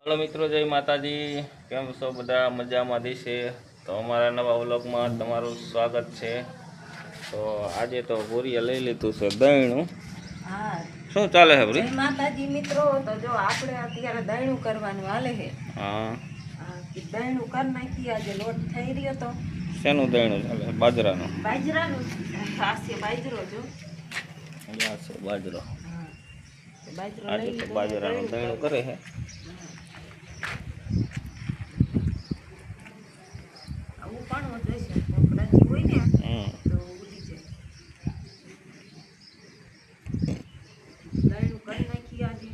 Hello मित्रों, जय माताजी। केम छो बधा? मजामां छे? तो अमारा नवा व्लॉगमां तमारुं स्वागत है। तो आज तो बोरिया लई लीधुं छे दहीणुं। हाँ, शुं चाले है भरी? जय माताजी मित्रों। तो जो आपणे अत्यारे दहीणुं करवानुं हाले छे। हाँ, दहीणुं कर नाखी। आज लोट थई रह्यो तो शेनुं दहीणुं चाले? बाજરાનું? बाજરાनुं। आ छे बाजरो जो। आ छे बाजरो। हाँ, तो बाजरो आज लई तो लीधो। बाજરાનું दहीणुं करे है। આવું પણ વધે છે કોકરાજી હોય ને તો ઉડી જાય. દહીણું કરી નાખી આજે.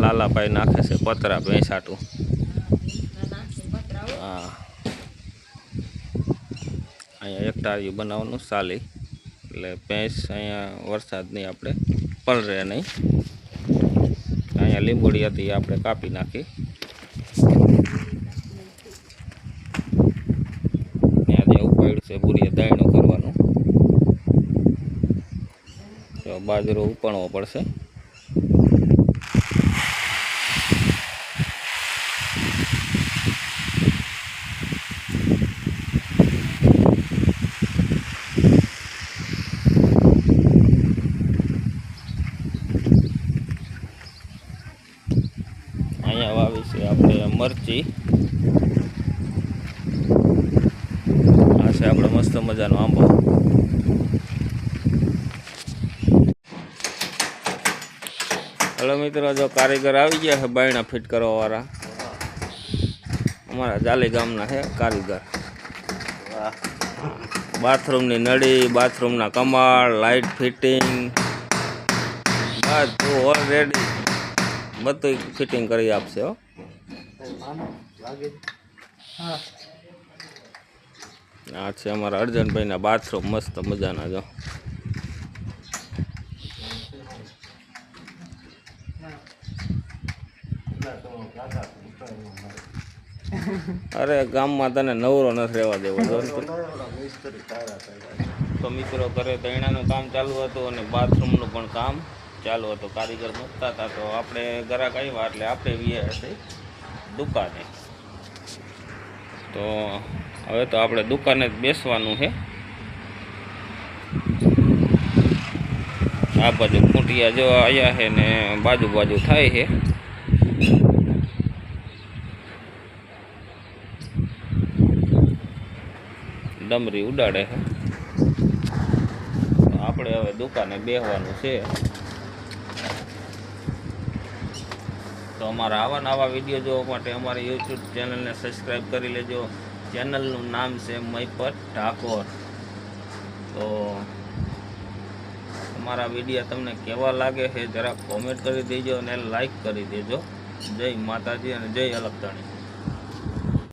लाला भाई नाखे से पतरा भैंसाटू। हाँ, अँ एक टारियु बनावવાનું साली એટલે ભેંસ અહીંયા વરસાદની આપણે પલરે નહીં. અહીંયા લીંબોડી હતી આપણે કાપી નાખી. આજે ઉપાડ્યું છે બુરીએ દહીણું કરવાનું. તો બાજરો ઉપાડવો પડશે. અહીંયા વાવી છે આપણે મરચી. આ છે આપણે મસ્ત મજાનો આંબો. हेलो मित्रों, जो कारीगर આવી ગયા છે બાયણા ફિટ કરવા વાળા. અમારા જાલી ગામના છે કારીગર. બાથરૂમની નળી, બાથરૂમના કમાળ, લાઇટ ફિટિંગ બધું ઓલરેડી બધું ફિટિંગ કરી આપશે હો. આ છે અમારા અર્જનભાઈના બાથરૂમ મસ્ત મજાના. જો अरे गाम में तने नवरो न रहवा देवो. तो मित्रों घरे दहीणानुं काम चालू हतुं अने बाथरूमनुं पण काम चालू हतुं. कारीगर मुकता था तो आपणे ग्राहक आव्या एटले आपणे व्याया छे दुकाने. तो हवे तो आपणे दुकाने ज बेसवानुं छे. आ बाजू खूंटिया जो आया है ने बाजू बाजू थाय है. डमरी उड़ाड़े है. तो आपणे हवे दुकाने बेहवानुं छे. तो अमारा आवा नवा विडियो जोवा माटे अमारी यूट्यूब चेनल ने सब्सक्राइब करी लेजो. चेनलनुं नाम छे मैपत ठाकोर. तो अमारा विडियो तमने केवा लागे है जरा कॉमेंट करी देजो अने लाइक करी देजो. जय माताजी अने जय अलगताणी.